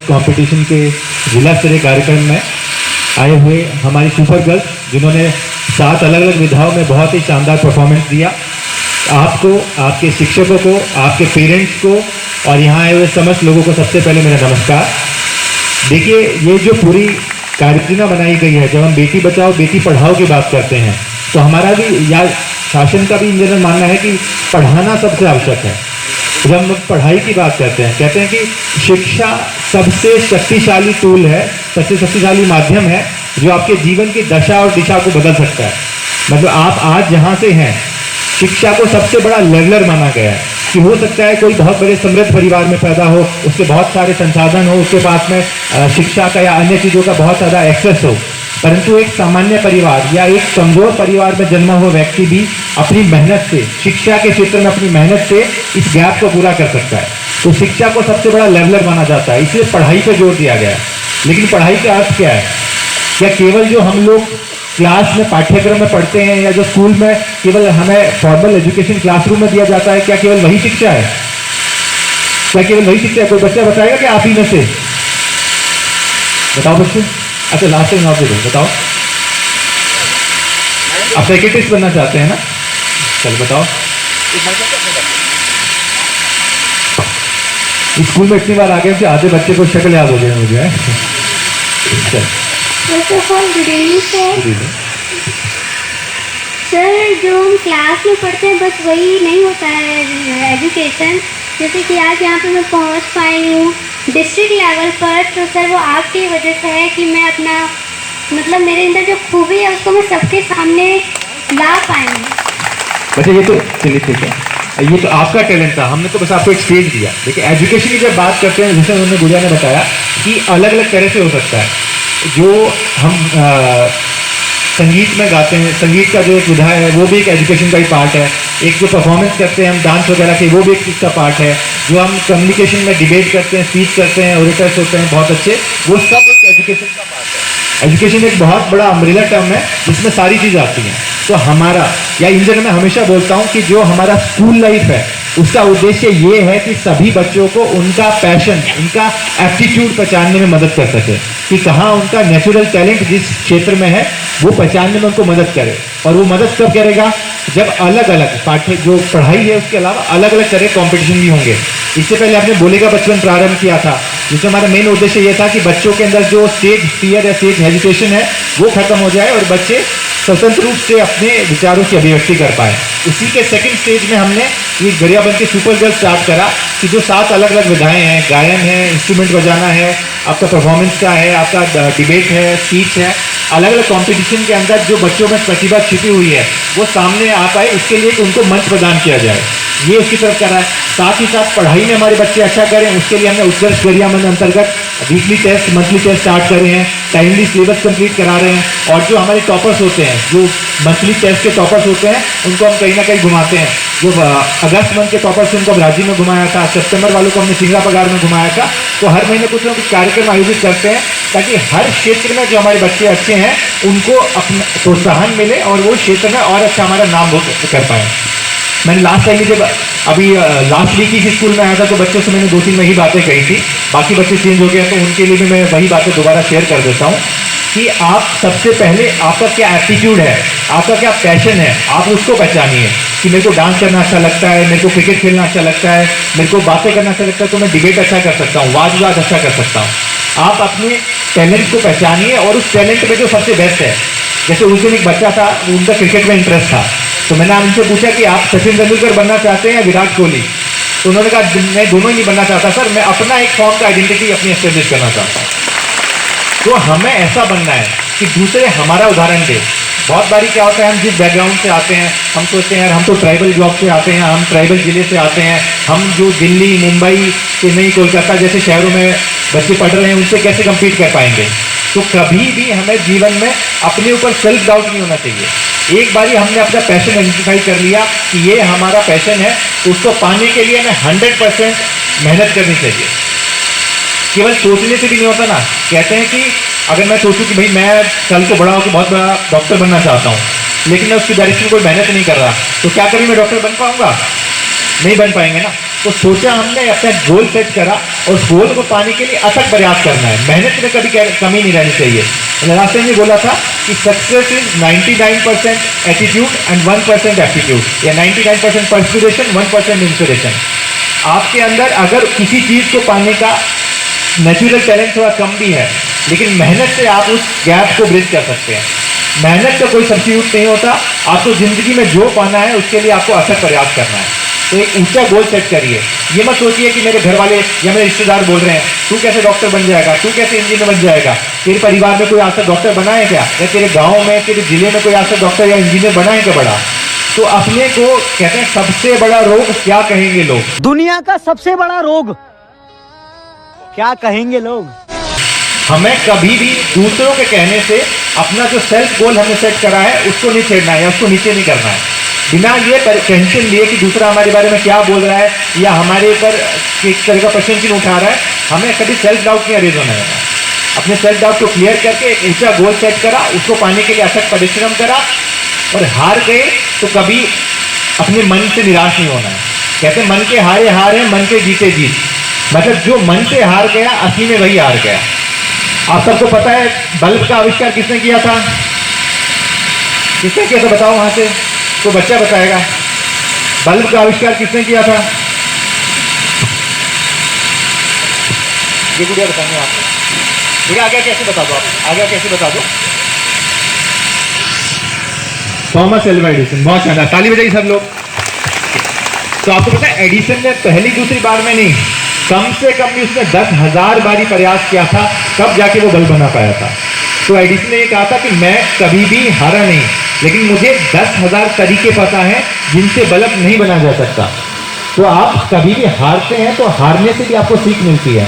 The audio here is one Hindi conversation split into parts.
कंपटीशन के जिला स्तरीय कार्यक्रम में आए हुए हमारी सुपर गर्ल्स, जिन्होंने 7 अलग अलग विधाओं में बहुत ही शानदार परफॉर्मेंस दिया। आपको, आपके शिक्षकों को, आपके पेरेंट्स को और यहाँ आए हुए समस्त लोगों को सबसे पहले मेरा नमस्कार। देखिए, ये जो पूरी कार्ययोजना बनाई गई है, जब हम बेटी बचाओ बेटी पढ़ाओ की बात करते हैं, तो हमारा भी या शासन का भी इन जनरल मानना है कि पढ़ाना सबसे आवश्यक है। जब हम पढ़ाई की बात करते हैं, कहते हैं कि शिक्षा सबसे शक्तिशाली टूल है, सबसे शक्तिशाली माध्यम है जो आपके जीवन की दशा और दिशा को बदल सकता है। मतलब आप आज जहाँ से हैं, शिक्षा को सबसे बड़ा लेवलर माना गया है कि हो सकता है कोई बहुत बड़े समृद्ध परिवार में पैदा हो, उसके बहुत सारे संसाधन हो, उसके पास में शिक्षा का या अन्य चीज़ों का बहुत ज़्यादा एक्सेस हो, परंतु एक सामान्य परिवार या एक कमजोर परिवार में जन्मा हुआ व्यक्ति भी अपनी मेहनत से, शिक्षा के क्षेत्र में अपनी मेहनत से इस गैप को पूरा कर सकता है। तो शिक्षा को सबसे बड़ा लेवलर माना जाता है, इसलिए पढ़ाई पर जोर दिया गया है। लेकिन पढ़ाई का अर्थ क्या है? क्या केवल जो हम लोग क्लास में पाठ्यक्रम में पढ़ते हैं या जो स्कूल में केवल हमें फॉर्मल एजुकेशन क्लासरूम में दिया जाता है, क्या केवल वही शिक्षा है? क्या केवल वही शिक्षा है? कोई बच्चा बताएगा कि आप ही में से? बताओ बच्चे। अच्छा, लास्ट टाइम आप बताओ, आप सेक्रेटरिस्ट बनना चाहते हैं ना? चलो बताओ। स्कूल में इतनी बार आ गए कि आधे बच्चे को शक्ल याद हो गई मुझे। First of all good evening sir. जो हम क्लास में पढ़ते हैं बस वही नहीं होता है एजुकेशन। जैसे कि आज यहाँ पे मैं पहुँच पाई हूँ डिस्ट्रिक्ट लेवल पर, तो सर वो आपकी वजह से है कि मैं अपना मतलब मेरे अंदर जो खूबी है उसको मैं सबके सामने ला पाई हूँ। बच्चे ये तो चलिए ठीक है, ये तो आपका टैलेंट था, हमने तो बस आपको एक स्टेज दिया। देखिए, एजुकेशन की जब बात करते हैं, जैसे उन्होंने गुड़िया ने बताया कि अलग अलग तरह से हो सकता है। जो हम संगीत में गाते हैं, संगीत का जो एक विधा है वो भी एक एजुकेशन का ही पार्ट है। एक जो परफॉर्मेंस करते हैं हम डांस वगैरह के, वो भी एक चीज़ का पार्ट है। जो हम कम्युनिकेशन में डिबेट करते हैं, स्पीच करते हैं, ओरेटर्स होते हैं बहुत अच्छे, वो सब एक एजुकेशन का पार्ट है। एजुकेशन एक बहुत बड़ा अम्ब्रेला टर्म है जिसमें सारी चीज़ आती हैं। तो हमारा, या इन जनरल मैं हमेशा बोलता हूँ कि जो हमारा स्कूल लाइफ है उसका उद्देश्य ये है कि सभी बच्चों को उनका पैशन, उनका एप्टीट्यूड पहचानने में मदद कर सके, कि कहाँ उनका नेचुरल टैलेंट जिस क्षेत्र में है वो पहचानने में उनको मदद करे। और वो मदद कब करेगा? जब अलग अलग पाठ्य जो पढ़ाई है उसके अलावा अलग अलग तरह कॉम्पिटिशन भी होंगे। इससे पहले आपने बोलेगा बचपन प्रारंभ किया था, जिसमें हमारा मेन उद्देश्य ये था कि बच्चों के अंदर जो स्टेज फियर या स्टेज हेजिटेशन है वो खत्म हो जाए और बच्चे स्वतंत्र रूप से अपने विचारों की अभिव्यक्ति कर पाए। इसी के सेकंड स्टेज में हमने ये गरियाबंद के सुपर गर्ल स्टार्ट करा कि जो 7 अलग अलग विधाएं हैं, गायन है, इंस्ट्रूमेंट बजाना है, आपका परफॉर्मेंस का है, आपका डिबेट है, स्पीच है, अलग अलग कंपटीशन के अंदर जो बच्चों में प्रतिभा छिपी हुई है वो सामने आ पाए, इसके लिए उनको मंच प्रदान किया जाए, ये उसकी तरफ करा है। साथ ही साथ पढ़ाई में हमारे बच्चे अच्छा करें, उसके लिए हमने उत्कर्ष गरियाबंद अंतर्गत weekly test, monthly test start कर रहे हैं, टाइमली सिलेबस कंप्लीट करा रहे हैं। और जो हमारे टॉपर्स होते हैं, जो मंथली टेस्ट के टॉपर्स होते हैं, उनको हम कहीं ना कहीं घुमाते हैं। जो अगस्त मंथ के टॉपर्स उनको हम राज्य में घुमाया था, सितंबर वालों को हमने सिंगरा पगार में घुमाया था। तो हर महीने कुछ ना कुछ कार्यक्रम आयोजित करते हैं ताकि हर क्षेत्र में जो हमारे बच्चे अच्छे हैं उनको अपना प्रोत्साहन मिले और वो क्षेत्र में और अच्छा हमारा नाम कर पाए। मैंने लास्ट टाइम जब अभी लास्ट वीक ही स्कूल में आया था तो बच्चों से मैंने 2-3 में ही बातें कही थी, बाकी बच्चे चेंज हो गए हैं तो उनके लिए भी मैं वही बातें दोबारा शेयर कर देता हूँ कि आप सबसे पहले आपका क्या एप्टीट्यूड है, आपका क्या पैशन है, आप उसको पहचानिए कि मेरे को डांस करना अच्छा लगता है, मेरे को क्रिकेट खेलना अच्छा लगता है, मेरे को बातें करना अच्छा लगता है, तो मैं डिबेट अच्छा कर सकता हूँ, वाद विवाद अच्छा कर सकता हूँ। आप अपने टैलेंट को पहचानिए और उस टैलेंट में जो सबसे बेस्ट है। जैसे उस दिन एक बच्चा था, उनका क्रिकेट में इंटरेस्ट था, तो मैंने उनसे पूछा कि आप सचिन तेंदुलकर बनना चाहते हैं या विराट कोहली? तो उन्होंने कहा मैं दोनों ही नहीं बनना चाहता सर, मैं अपना एक फॉर्म का आइडेंटिटी अपनी एस्टेब्लिश करना चाहता हूँ। तो हमें ऐसा बनना है कि दूसरे हमारा उदाहरण दे। बहुत बारी क्या होता है, हम जिस बैकग्राउंड से आते हैं हम सोचते हैं यार हम तो ट्राइबल ब्लॉक से आते हैं, हम ट्राइबल जिले से आते हैं, हम जो दिल्ली, मुंबई, चेन्नई, कोलकाता जैसे शहरों में बच्चे पढ़ रहे हैं उनसे कैसे कम्पीट कर पाएंगे। तो कभी भी हमें जीवन में अपने ऊपर सेल्फ डाउट नहीं होना चाहिए। एक बारी हमने अपना पैशन आइडेंटिफाई कर लिया कि ये हमारा पैशन है, तो उसको पाने के लिए हमें 100% मेहनत करनी चाहिए। केवल सोचने से भी नहीं होता ना। कहते हैं कि अगर मैं सोचूं कि भाई मैं कल को बड़ा होकर बहुत बड़ा डॉक्टर बनना चाहता हूँ, लेकिन मैं उसकी डायरेक्शन कोई मेहनत नहीं कर रहा, तो क्या कभी मैं डॉक्टर बन पाऊंगा? नहीं बन पाएंगे ना। तो सोचा हमने, अपना गोल सेट करा और उस गोल को पाने के लिए अथक प्रयास करना है, मेहनत में कभी कमी नहीं रहनी चाहिए। लास्ट टाइम ये बोला था कि success is 99% attitude and 1% aptitude, या 99% परस्पिरेशन 1% इंस्पिरेशन। आपके अंदर अगर किसी चीज़ को पाने का नेचुरल टैलेंट थोड़ा कम भी है, लेकिन मेहनत से आप उस गैप को ब्रिज कर सकते हैं। मेहनत का कोई सब्स्टिट्यूट नहीं होता। आपको जिंदगी में जो पाना है उसके लिए आपको अथक प्रयास करना है। तो एक ऊंचा गोल सेट करिए। ये मत सोचिए कि मेरे घर वाले या मेरे रिश्तेदार बोल रहे हैं तू कैसे डॉक्टर बन जाएगा, तू कैसे इंजीनियर बन जाएगा। तेरे परिवार में कोई आज तक डॉक्टर बना है क्या, या तेरे गाँव में, तेरे जिले में कोई आज तक डॉक्टर या इंजीनियर बना है क्या बड़ा। तो अपने को कहते हैं सबसे बड़ा रोग क्या कहेंगे लोग, दुनिया का सबसे बड़ा रोग क्या कहेंगे लोग। हमें कभी भी दूसरों के कहने से अपना जो सेल्फ गोल हमने सेट करा है उसको नहीं छेड़ना है या उसको नीचे नहीं करना है, बिना ये टेंशन लिए कि दूसरा हमारे बारे में क्या बोल रहा है या हमारे ऊपर किस तरह का प्रश्न चिन्ह उठा रहा है। हमें कभी सेल्फ डाउट नहीं अरेज होना है। अपने सेल्फ डाउट को क्लियर करके एक ऊंचा गोल सेट करा, उसको पाने के लिए अथक परिश्रम करा, और हार गए तो कभी अपने मन से निराश नहीं होना है। कहते मन के हारे हार है, मन के जीते जीत। मतलब जो मन से हार गया असली में वही हार गया। आप सबको पता है बल्ब का आविष्कार किसने किया था, किसने किया था बताओ वहां से, तो बच्चा बताएगा बल्ब का आविष्कार किसने किया था। ये गुड़िया बताएंगे आपको, ये आगे कैसे बता दो, आप आगे कैसे बता दो। थॉमस एल्वा एडिसन, बहुत शानदार, ताली बजाइए सब लोग। तो आपको पता है एडिसन ने पहली दूसरी बार में नहीं, कम से कम भी उसने 10,000 बारी प्रयास किया था, तब जाके वो बल्ब बना पाया था। तो एडिसन ने ये कहा था कि मैं कभी भी हारा नहीं, लेकिन मुझे 10,000 तरीके पता है जिनसे बल्ब नहीं बना जा सकता। तो आप कभी भी हारते हैं तो हारने से भी आपको सीख मिलती है।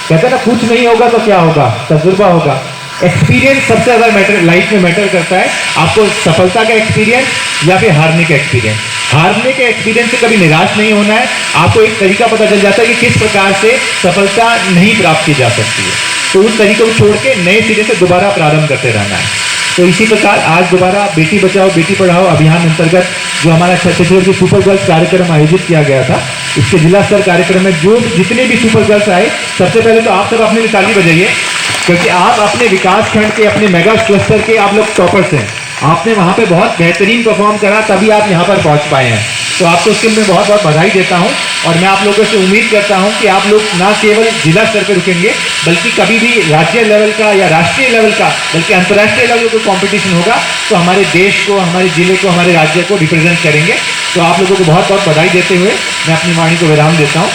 कहते हैं ना कुछ नहीं होगा तो क्या होगा, तजुर्बा होगा। एक्सपीरियंस सबसे ज़्यादा मैटर लाइफ में मैटर करता है। आपको सफलता का एक्सपीरियंस या फिर हारने का एक्सपीरियंस। हारने के एक्सपीरियंस से कभी निराश नहीं होना है। आपको एक तरीका पता चल जाता है कि किस प्रकार से सफलता नहीं प्राप्त की जा सकती है, तो उस तरीके को छोड़ के नए सिरे से दोबारा प्रारंभ करते रहना है। तो इसी प्रकार आज दोबारा बेटी बचाओ बेटी पढ़ाओ अभियान अंतर्गत जो हमारा छत्तीसगढ़ की सुपर गर्ल्स कार्यक्रम आयोजित किया गया था, इसके जिला स्तर कार्यक्रम में जो जितने भी सुपर गर्ल्स आए, सबसे पहले तो आप सब अपने लिए ताली बजाइए, क्योंकि आप अपने विकास खंड के, अपने मेगा क्लस्टर के आप लोग टॉपर्स हैं। आपने वहाँ पे बहुत बेहतरीन परफॉर्म करा, तभी आप यहाँ पर पहुँच पाए हैं। तो आपको उसके लिए मैं बहुत बहुत बधाई देता हूँ, और मैं आप लोगों से उम्मीद करता हूँ कि आप लोग ना केवल जिला स्तर पर रुकेंगे, बल्कि कभी भी राज्य लेवल का या राष्ट्रीय लेवल का, बल्कि अंतर्राष्ट्रीय लेवल का कंपटीशन होगा तो हमारे देश को, हमारे जिले को, हमारे राज्य को रिप्रेजेंट करेंगे। तो आप लोगों को बहुत बहुत बधाई देते हुए मैं अपनी वाणी को विराम देता हूँ।